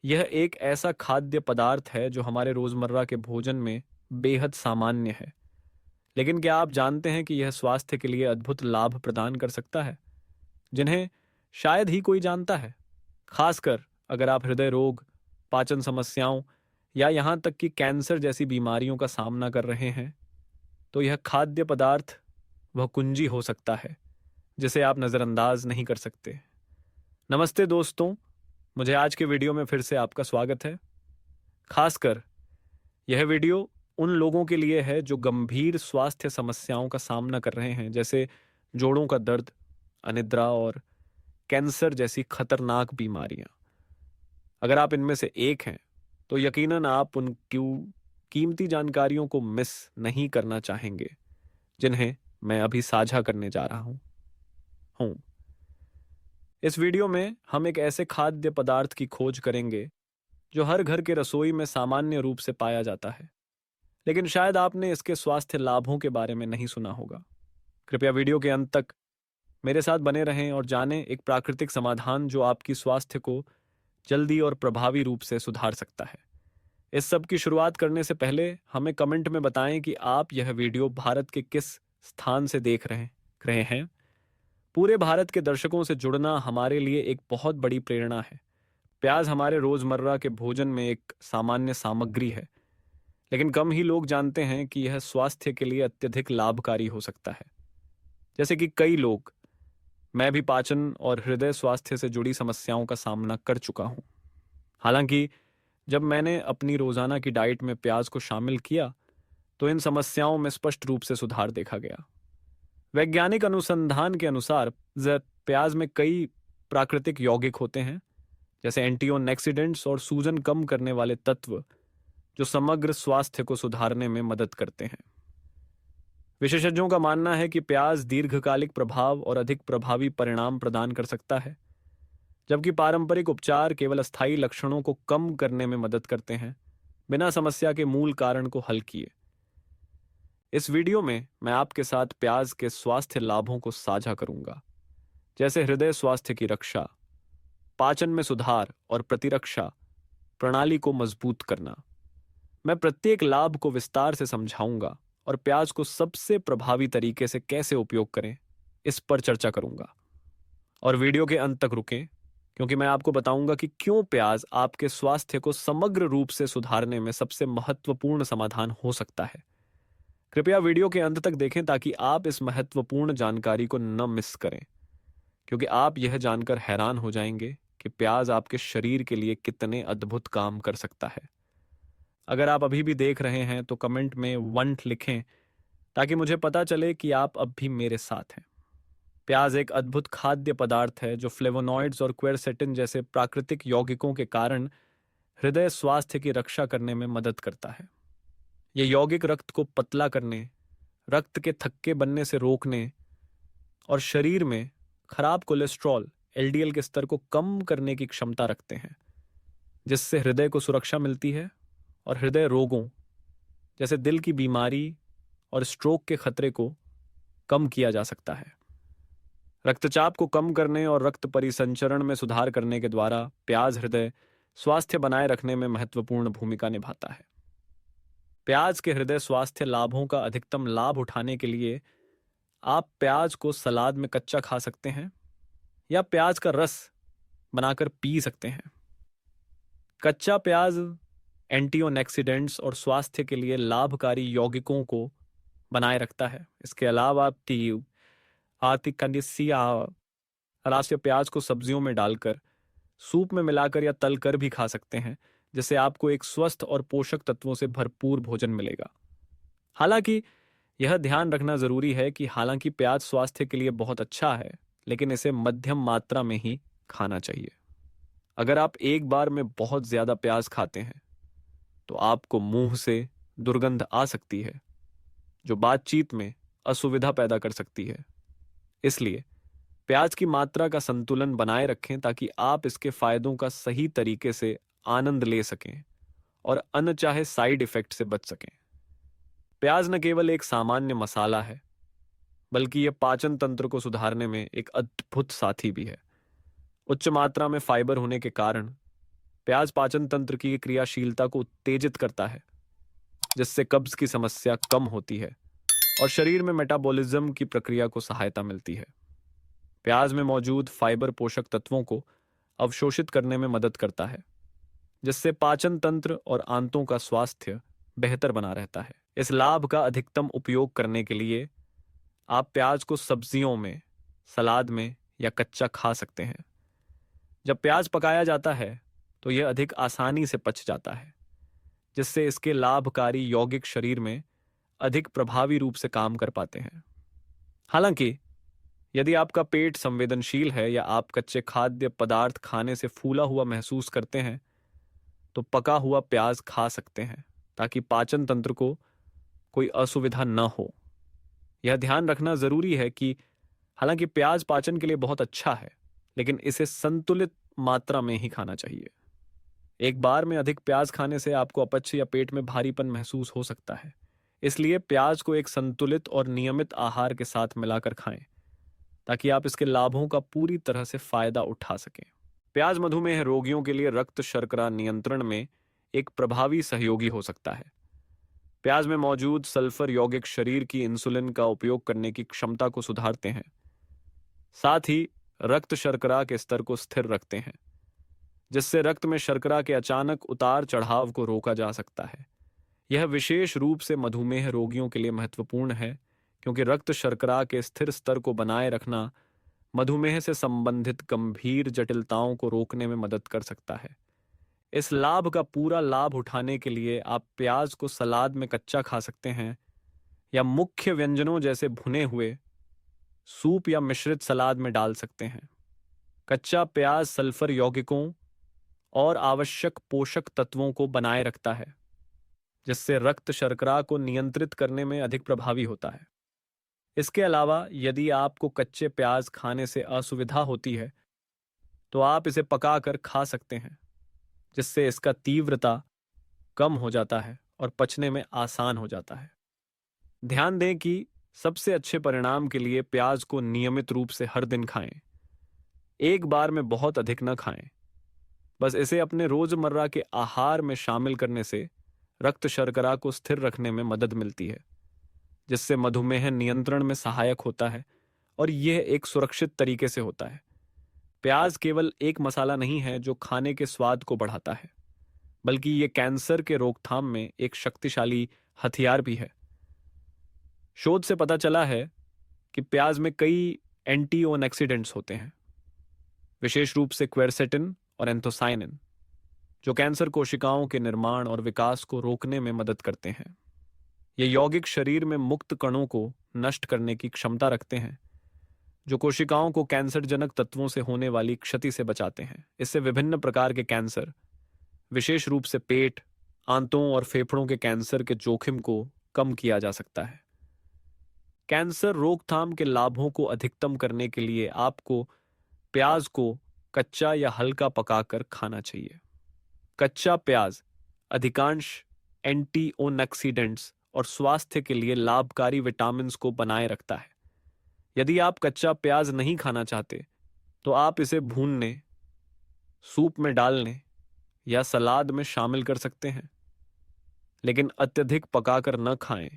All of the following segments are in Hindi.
यह एक ऐसा खाद्य पदार्थ है जो हमारे रोजमर्रा के भोजन में बेहद सामान्य है। लेकिन क्या आप जानते हैं कि यह स्वास्थ्य के लिए अद्भुत लाभ प्रदान कर सकता है, जिन्हें शायद ही कोई जानता है। खासकर अगर आप हृदय रोग, पाचन समस्याओं या यहाँ तक कि कैंसर जैसी बीमारियों का सामना कर रहे हैं, तो यह खाद्य पदार्थ वह कुंजी हो सकता है जिसे आप नज़रअंदाज नहीं कर सकते। नमस्ते दोस्तों, मुझे आज के वीडियो में फिर से आपका स्वागत है। खासकर यह वीडियो उन लोगों के लिए है जो गंभीर स्वास्थ्य समस्याओं का सामना कर रहे हैं, जैसे जोड़ों का दर्द, अनिद्रा और कैंसर जैसी खतरनाक बीमारियां। अगर आप इनमें से एक हैं, तो यकीनन आप उन कीमती जानकारियों को मिस नहीं करना चाहेंगे जिन्हें मैं अभी साझा करने जा रहा हूं। इस वीडियो में हम एक ऐसे खाद्य पदार्थ की खोज करेंगे जो हर घर के रसोई में सामान्य रूप से पाया जाता है, लेकिन शायद आपने इसके स्वास्थ्य लाभों के बारे में नहीं सुना होगा। कृपया वीडियो के अंत तक मेरे साथ बने रहें और जानें एक प्राकृतिक समाधान जो आपकी स्वास्थ्य को जल्दी और प्रभावी रूप से सुधार सकता है। इस सब की शुरुआत करने से पहले हमें कमेंट में बताएं कि आप यह वीडियो भारत के किस स्थान से देख रहे हैं। पूरे भारत के दर्शकों से जुड़ना हमारे लिए एक बहुत बड़ी प्रेरणा है। प्याज हमारे रोजमर्रा के भोजन में एक सामान्य सामग्री है, लेकिन कम ही लोग जानते हैं कि यह स्वास्थ्य के लिए अत्यधिक लाभकारी हो सकता है। जैसे कि कई लोग, मैं भी पाचन और हृदय स्वास्थ्य से जुड़ी समस्याओं का सामना कर चुका हूं। हालांकि जब मैंने अपनी रोजाना की डाइट में प्याज को शामिल किया, तो इन समस्याओं में स्पष्ट रूप से सुधार देखा गया। वैज्ञानिक अनुसंधान के अनुसार प्याज में कई प्राकृतिक यौगिक होते हैं, जैसे एंटीऑक्सीडेंट्स और सूजन कम करने वाले तत्व, जो समग्र स्वास्थ्य को सुधारने में मदद करते हैं। विशेषज्ञों का मानना है कि प्याज दीर्घकालिक प्रभाव और अधिक प्रभावी परिणाम प्रदान कर सकता है, जबकि पारंपरिक उपचार केवल अस्थायी लक्षणों को कम करने में मदद करते हैं, बिना समस्या के मूल कारण को हल किए। इस वीडियो में मैं आपके साथ प्याज के स्वास्थ्य लाभों को साझा करूंगा, जैसे हृदय स्वास्थ्य की रक्षा, पाचन में सुधार और प्रतिरक्षा प्रणाली को मजबूत करना। मैं प्रत्येक लाभ को विस्तार से समझाऊंगा और प्याज को सबसे प्रभावी तरीके से कैसे उपयोग करें, इस पर चर्चा करूंगा। और वीडियो के अंत तक रुकें, क्योंकि मैं आपको बताऊंगा कि क्यों प्याज आपके स्वास्थ्य को समग्र रूप से सुधारने में सबसे महत्वपूर्ण समाधान हो सकता है। कृपया वीडियो के अंत तक देखें ताकि आप इस महत्वपूर्ण जानकारी को न मिस करें, क्योंकि आप यह जानकर हैरान हो जाएंगे कि प्याज आपके शरीर के लिए कितने अद्भुत काम कर सकता है। अगर आप अभी भी देख रहे हैं तो कमेंट में 1 लिखें, ताकि मुझे पता चले कि आप अब भी मेरे साथ हैं। प्याज एक अद्भुत खाद्य पदार्थ है जो फ्लेवोनॉइड्स और क्वेरसेटिन जैसे प्राकृतिक यौगिकों के कारण हृदय स्वास्थ्य की रक्षा करने में मदद करता है। ये यौगिक रक्त को पतला करने, रक्त के थक्के बनने से रोकने और शरीर में खराब कोलेस्ट्रॉल एलडीएल के स्तर को कम करने की क्षमता रखते हैं, जिससे हृदय को सुरक्षा मिलती है और हृदय रोगों जैसे दिल की बीमारी और स्ट्रोक के खतरे को कम किया जा सकता है। रक्तचाप को कम करने और रक्त परिसंचरण में सुधार करने के द्वारा प्याज हृदय स्वास्थ्य बनाए रखने में महत्वपूर्ण भूमिका निभाता है। प्याज के हृदय स्वास्थ्य लाभों का अधिकतम लाभ उठाने के लिए आप प्याज को सलाद में कच्चा खा सकते हैं या प्याज का रस बनाकर पी सकते हैं। कच्चा प्याज एंटीऑक्सीडेंट्स और स्वास्थ्य के लिए लाभकारी यौगिकों को बनाए रखता है। इसके अलावा प्याज को सब्जियों में डालकर, सूप में मिलाकर या तलकर भी खा सकते हैं, जिससे आपको एक स्वस्थ और पोषक तत्वों से भरपूर भोजन मिलेगा। हालांकि यह ध्यान रखना जरूरी है कि हालांकि प्याज स्वास्थ्य के लिए बहुत अच्छा है, लेकिन इसे मध्यम मात्रा में ही खाना चाहिए। अगर आप एक बार में बहुत ज्यादा प्याज खाते हैं तो आपको मुंह से दुर्गंध आ सकती है, जो बातचीत में असुविधा पैदा कर सकती है। इसलिए प्याज की मात्रा का संतुलन बनाए रखें ताकि आप इसके फायदों का सही तरीके से आनंद ले सकें और अनचाहे साइड इफेक्ट से बच सकें। प्याज न केवल एक सामान्य मसाला है, बल्कि यह पाचन तंत्र को सुधारने में एक अद्भुत साथी भी है। उच्च मात्रा में फाइबर होने के कारण प्याज पाचन तंत्र की क्रियाशीलता को उत्तेजित करता है, जिससे कब्ज की समस्या कम होती है और शरीर में मेटाबॉलिज्म की प्रक्रिया को सहायता मिलती है। प्याज में मौजूद फाइबर पोषक तत्वों को अवशोषित करने में मदद करता है, जिससे पाचन तंत्र और आंतों का स्वास्थ्य बेहतर बना रहता है। इस लाभ का अधिकतम उपयोग करने के लिए आप प्याज को सब्जियों में, सलाद में या कच्चा खा सकते हैं। जब प्याज पकाया जाता है तो यह अधिक आसानी से पच जाता है, जिससे इसके लाभकारी यौगिक शरीर में अधिक प्रभावी रूप से काम कर पाते हैं। हालांकि यदि आपका पेट संवेदनशील है या आप कच्चे खाद्य पदार्थ खाने से फूला हुआ महसूस करते हैं, तो पका हुआ प्याज खा सकते हैं ताकि पाचन तंत्र को कोई असुविधा न हो। यह ध्यान रखना जरूरी है कि हालांकि प्याज पाचन के लिए बहुत अच्छा है, लेकिन इसे संतुलित मात्रा में ही खाना चाहिए। एक बार में अधिक प्याज खाने से आपको अपच या पेट में भारीपन महसूस हो सकता है। इसलिए प्याज को एक संतुलित और नियमित आहार के साथ मिलाकर खाएं, ताकि आप इसके लाभों का पूरी तरह से फायदा उठा सकें। प्याज मधुमेह रोगियों के लिए रक्त शर्करा नियंत्रण में एक प्रभावी सहयोगी हो सकता है। प्याज में मौजूद सल्फर यौगिक शरीर की इंसुलिन का उपयोग करने की क्षमता को सुधारते हैं, साथ ही रक्त शर्करा के स्तर को स्थिर रखते हैं, जिससे रक्त में शर्करा के अचानक उतार चढ़ाव को रोका जा सकता है। यह विशेष रूप से मधुमेह रोगियों के लिए महत्वपूर्ण है, क्योंकि रक्त शर्करा के स्थिर स्तर को बनाए रखना मधुमेह से संबंधित गंभीर जटिलताओं को रोकने में मदद कर सकता है। इस लाभ का पूरा लाभ उठाने के लिए आप प्याज को सलाद में कच्चा खा सकते हैं या मुख्य व्यंजनों जैसे भुने हुए, सूप या मिश्रित सलाद में डाल सकते हैं। कच्चा प्याज सल्फर यौगिकों और आवश्यक पोषक तत्वों को बनाए रखता है, जिससे रक्त शर्करा को नियंत्रित करने में अधिक प्रभावी होता है। इसके अलावा यदि आपको कच्चे प्याज खाने से असुविधा होती है, तो आप इसे पकाकर खा सकते हैं, जिससे इसका तीव्रता कम हो जाता है और पचने में आसान हो जाता है। ध्यान दें कि सबसे अच्छे परिणाम के लिए प्याज को नियमित रूप से हर दिन खाएं। एक बार में बहुत अधिक न खाएं। बस इसे अपने रोजमर्रा के आहार में शामिल करने से रक्त शर्करा को स्थिर रखने में मदद मिलती है, जिससे मधुमेह नियंत्रण में सहायक होता है और यह एक सुरक्षित तरीके से होता है। प्याज केवल एक मसाला नहीं है जो खाने के स्वाद को बढ़ाता है, बल्कि यह कैंसर के रोकथाम में एक शक्तिशाली हथियार भी है। शोध से पता चला है कि प्याज में कई एंटीओक्सीडेंट्स होते हैं, विशेष रूप से क्वेरसेटिन और एंथोसायनिन, जो कैंसर कोशिकाओं के निर्माण और विकास को रोकने में मदद करते हैं। ये यौगिक शरीर में मुक्त कणों को नष्ट करने की क्षमता रखते हैं, जो कोशिकाओं को कैंसरजनक तत्वों से होने वाली क्षति से बचाते हैं। इससे विभिन्न प्रकार के कैंसर, विशेष रूप से पेट, आंतों और फेफड़ों के कैंसर के जोखिम को कम किया जा सकता है। कैंसर रोकथाम के लाभों को अधिकतम करने के लिए आपको प्याज को कच्चा या हल्का पकाकर खाना चाहिए। कच्चा प्याज अधिकांश एंटीओक्सीडेंट्स और स्वास्थ्य के लिए लाभकारी विटामिन्स को बनाए रखता है। यदि आप कच्चा प्याज नहीं खाना चाहते, तो आप इसे भूनने, सूप में डालने या सलाद में शामिल कर सकते हैं, लेकिन अत्यधिक पकाकर न खाएं,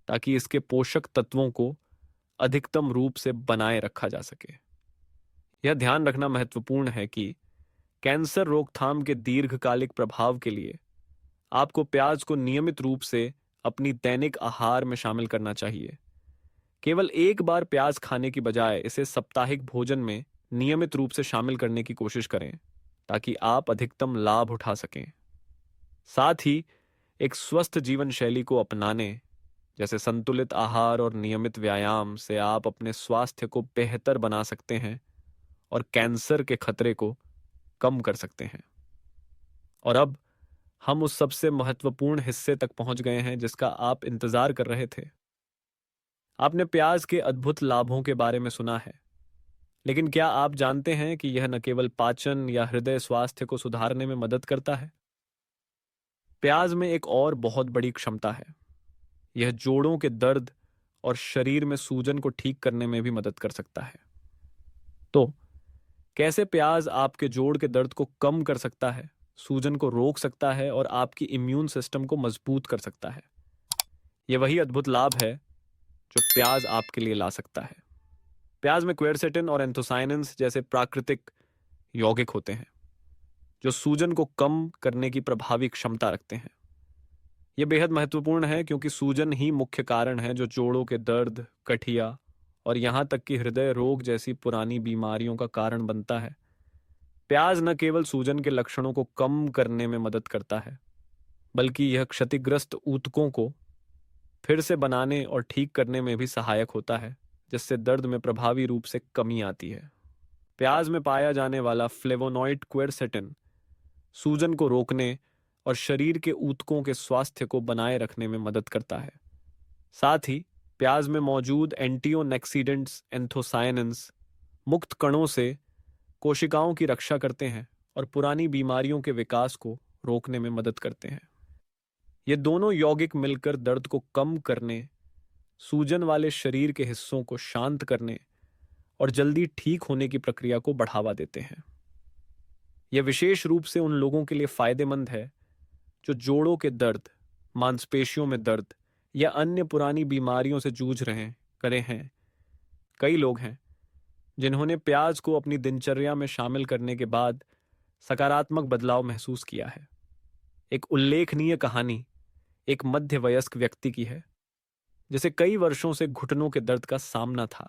ताकि इसके पोषक तत्वों को अधिकतम रूप से बनाए रखा जा सके। यह ध्यान रखना महत्वपूर्ण है कि कैंसर रोकथाम के दीर्घकालिक प्रभाव के लिए आपको प्याज को नियमित रूप से अपनी दैनिक आहार में शामिल करना चाहिए। केवल एक बार प्याज खाने की बजाय इसे साप्ताहिक भोजन में नियमित रूप से शामिल करने की कोशिश करें, ताकि आप अधिकतम लाभ उठा सकें। साथ ही एक स्वस्थ जीवन शैली को अपनाने, जैसे संतुलित आहार और नियमित व्यायाम, से आप अपने स्वास्थ्य को बेहतर बना सकते हैं और कैंसर के खतरे को कम कर सकते हैं। और अब हम उस सबसे महत्वपूर्ण हिस्से तक पहुंच गए हैं जिसका आप इंतजार कर रहे थे। आपने प्याज के अद्भुत लाभों के बारे में सुना है, लेकिन क्या आप जानते हैं कि यह न केवल पाचन या हृदय स्वास्थ्य को सुधारने में मदद करता है? प्याज में एक और बहुत बड़ी क्षमता है। यह जोड़ों के दर्द और शरीर में सूजन को ठीक करने में भी मदद कर सकता है। तो कैसे प्याज आपके जोड़ के दर्द को कम कर सकता है सूजन को रोक सकता है और आपकी इम्यून सिस्टम को मजबूत कर सकता है। यह वही अद्भुत लाभ है जो प्याज आपके लिए ला सकता है। प्याज में क्वेरसेटिन और एंथोसायनिन्स जैसे प्राकृतिक यौगिक होते हैं जो सूजन को कम करने की प्रभावी क्षमता रखते हैं। यह बेहद महत्वपूर्ण है क्योंकि सूजन ही मुख्य कारण है जो जोड़ों के दर्द, गठिया और यहां तक कि हृदय रोग जैसी पुरानी बीमारियों का कारण बनता है। प्याज न केवल सूजन के लक्षणों को कम करने में मदद करता है, बल्कि यह क्षतिग्रस्त ऊतकों को फिर से बनाने और ठीक करने में भी सहायक होता है, जिससे दर्द में प्रभावी रूप से कमी आती है। प्याज में पाया जाने वाला फ्लेवोनॉइड क्वेरसेटिन सूजन को रोकने और शरीर के ऊतकों के स्वास्थ्य को बनाए रखने में मदद करता है। साथ ही प्याज में मौजूद एंटीओनेक्सीडेंट्स एंथोसायनिन्स मुक्त कणों से कोशिकाओं की रक्षा करते हैं और पुरानी बीमारियों के विकास को रोकने में मदद करते हैं। ये दोनों यौगिक मिलकर दर्द को कम करने, सूजन वाले शरीर के हिस्सों को शांत करने और जल्दी ठीक होने की प्रक्रिया को बढ़ावा देते हैं। यह विशेष रूप से उन लोगों के लिए फायदेमंद है जो जोड़ों के दर्द, मांसपेशियों में दर्द या अन्य पुरानी बीमारियों से जूझ रहे हैं। कई लोग हैं जिन्होंने प्याज को अपनी दिनचर्या में शामिल करने के बाद सकारात्मक बदलाव महसूस किया है। एक उल्लेखनीय कहानी एक मध्य वयस्क व्यक्ति की है जिसे कई वर्षों से घुटनों के दर्द का सामना था।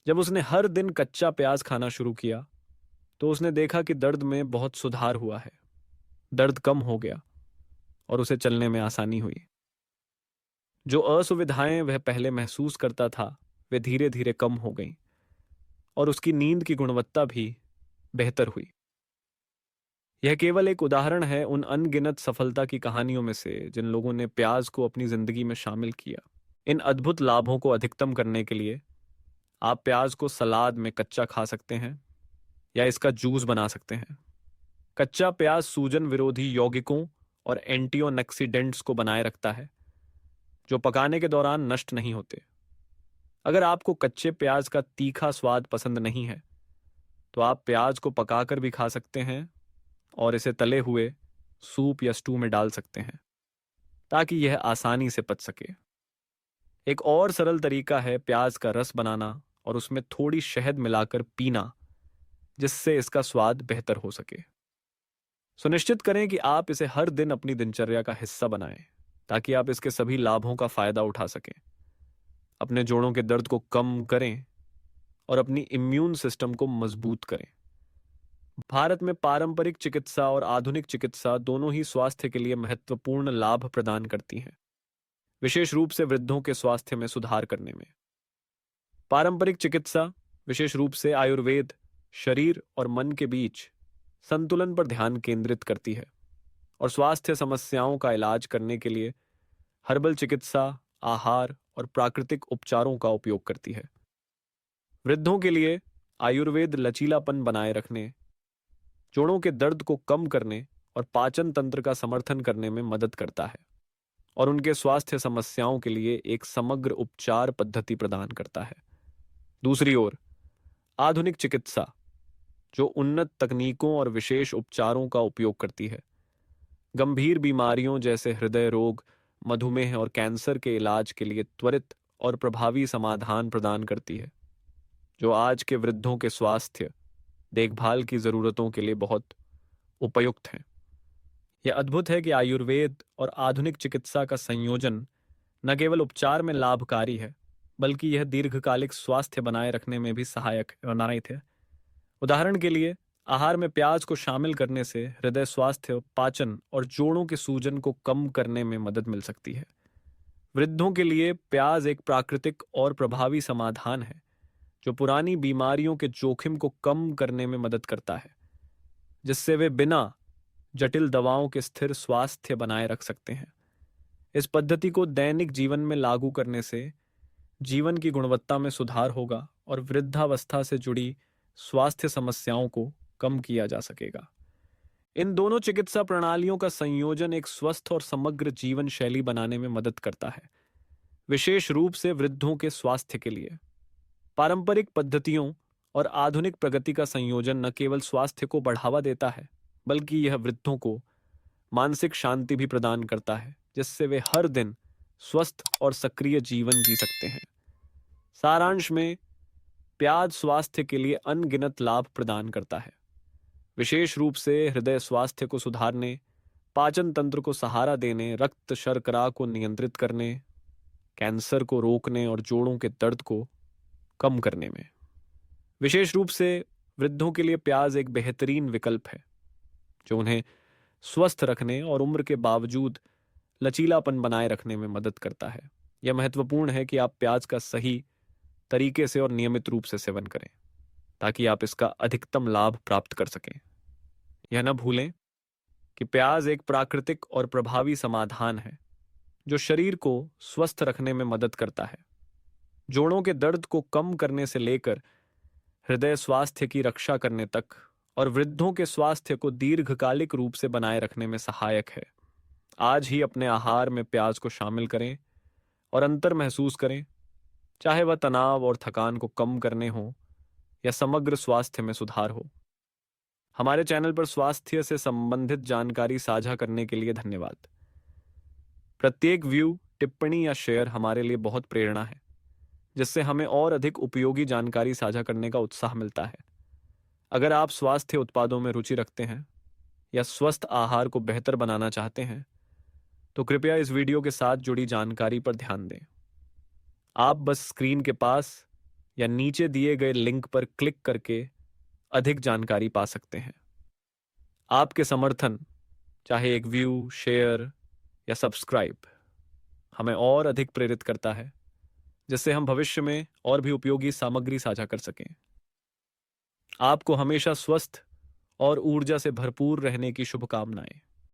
जब उसने हर दिन कच्चा प्याज खाना शुरू किया तो उसने देखा कि दर्द में बहुत सुधार हुआ है। दर्द कम हो गया और उसे चलने में आसानी हुई। जो असुविधाएं वह पहले महसूस करता था वे धीरे धीरे कम हो गईं और उसकी नींद की गुणवत्ता भी बेहतर हुई। यह केवल एक उदाहरण है उन अनगिनत सफलता की कहानियों में से जिन लोगों ने प्याज को अपनी जिंदगी में शामिल किया। इन अद्भुत लाभों को अधिकतम करने के लिए आप प्याज को सलाद में कच्चा खा सकते हैं या इसका जूस बना सकते हैं। कच्चा प्याज सूजन विरोधी यौगिकों और एंटीओनेक्सीडेंट्स को बनाए रखता है जो पकाने के दौरान नष्ट नहीं होते। अगर आपको कच्चे प्याज का तीखा स्वाद पसंद नहीं है तो आप प्याज को पकाकर भी खा सकते हैं और इसे तले हुए सूप या स्टू में डाल सकते हैं ताकि यह आसानी से पच सके। एक और सरल तरीका है प्याज का रस बनाना और उसमें थोड़ी शहद मिलाकर पीना, जिससे इसका स्वाद बेहतर हो सके। सुनिश्चित करें कि आप इसे हर दिन अपनी दिनचर्या का हिस्सा बनाएं ताकि आप इसके सभी लाभों का फायदा उठा सकें, अपने जोड़ों के दर्द को कम करें और अपनी इम्यून सिस्टम को मजबूत करें। भारत में पारंपरिक चिकित्सा और आधुनिक चिकित्सा दोनों ही स्वास्थ्य के लिए महत्वपूर्ण लाभ प्रदान करती हैं, विशेष रूप से वृद्धों के स्वास्थ्य में सुधार करने में। पारंपरिक चिकित्सा विशेष रूप से आयुर्वेद शरीर और मन के बीच संतुलन पर ध्यान केंद्रित करती है और स्वास्थ्य समस्याओं का इलाज करने के लिए हर्बल चिकित्सा, आहार और प्राकृतिक उपचारों का उपयोग करती है। वृद्धों के लिए आयुर्वेद लचीलापन बनाए रखने, जोड़ों के दर्द को कम करने और पाचन तंत्र का समर्थन करने में मदद करता है और उनके स्वास्थ्य समस्याओं के लिए एक समग्र उपचार पद्धति प्रदान करता है। दूसरी ओर आधुनिक चिकित्सा जो उन्नत तकनीकों और विशेष उपचारों का उपयोग करती है, गंभीर बीमारियों जैसे हृदय रोग, मधुमेह और कैंसर के इलाज के लिए त्वरित और प्रभावी समाधान प्रदान करती है, जो आज के वृद्धों के स्वास्थ्य देखभाल की जरूरतों के लिए बहुत उपयुक्त हैं। यह अद्भुत है कि आयुर्वेद और आधुनिक चिकित्सा का संयोजन न केवल उपचार में लाभकारी है, बल्कि यह दीर्घकालिक स्वास्थ्य बनाए रखने में भी सहायक है। उदाहरण के लिए आहार में प्याज को शामिल करने से हृदय स्वास्थ्य, पाचन और जोड़ों के सूजन को कम करने में मदद मिल सकती है। वृद्धों के लिए प्याज एक प्राकृतिक और प्रभावी समाधान है जो पुरानी बीमारियों के जोखिम को कम करने में मदद करता है, जिससे वे बिना जटिल दवाओं के स्थिर स्वास्थ्य बनाए रख सकते हैं। इस पद्धति को दैनिक जीवन में लागू करने से जीवन की गुणवत्ता में सुधार होगा और वृद्धावस्था से जुड़ी स्वास्थ्य समस्याओं को कम किया जा सकेगा। इन दोनों चिकित्सा प्रणालियों का संयोजन एक स्वस्थ और समग्र जीवन शैली बनाने में मदद करता है, विशेष रूप से वृद्धों के स्वास्थ्य के लिए। पारंपरिक पद्धतियों और आधुनिक प्रगति का संयोजन न केवल स्वास्थ्य को बढ़ावा देता है, बल्कि यह वृद्धों को मानसिक शांति भी प्रदान करता है, जिससे वे हर दिन स्वस्थ और सक्रिय जीवन जी सकते हैं। सारांश में, प्याज स्वास्थ्य के लिए अनगिनत लाभ प्रदान करता है, विशेष रूप से हृदय स्वास्थ्य को सुधारने, पाचन तंत्र को सहारा देने, रक्त शर्करा को नियंत्रित करने, कैंसर को रोकने और जोड़ों के दर्द को कम करने में। विशेष रूप से वृद्धों के लिए प्याज एक बेहतरीन विकल्प है, जो उन्हें स्वस्थ रखने और उम्र के बावजूद लचीलापन बनाए रखने में मदद करता है। यह महत्वपूर्ण है कि आप प्याज का सही तरीके से और नियमित रूप से सेवन करें, ताकि आप इसका अधिकतम लाभ प्राप्त कर सकें। यह न भूलें कि प्याज एक प्राकृतिक और प्रभावी समाधान है, जो शरीर को स्वस्थ रखने में मदद करता है। जोड़ों के दर्द को कम करने से लेकर हृदय स्वास्थ्य की रक्षा करने तक, और वृद्धों के स्वास्थ्य को दीर्घकालिक रूप से बनाए रखने में सहायक है। आज ही अपने आहार में प्याज को शामिल करें और अंतर महसूस करें, चाहे वह तनाव और थकान को कम करने हो या समग्र स्वास्थ्य में सुधार हो। हमारे चैनल पर स्वास्थ्य से संबंधित जानकारी साझा करने के लिए धन्यवाद। प्रत्येक व्यू, टिप्पणी या शेयर हमारे लिए बहुत प्रेरणा है, जिससे हमें और अधिक उपयोगी जानकारी साझा करने का उत्साह मिलता है। अगर आप स्वास्थ्य उत्पादों में रुचि रखते हैं या स्वस्थ आहार को बेहतर बनाना चाहते हैं, तो कृपया इस वीडियो के साथ जुड़ी जानकारी पर ध्यान दें। आप बस स्क्रीन के पास या नीचे दिए गए लिंक पर क्लिक करके अधिक जानकारी पा सकते हैं। आपके समर्थन, चाहे एक व्यू, शेयर या सब्सक्राइब, हमें और अधिक प्रेरित करता है, जिससे हम भविष्य में और भी उपयोगी सामग्री साझा कर सकें। आपको हमेशा स्वस्थ और ऊर्जा से भरपूर रहने की शुभकामनाएं।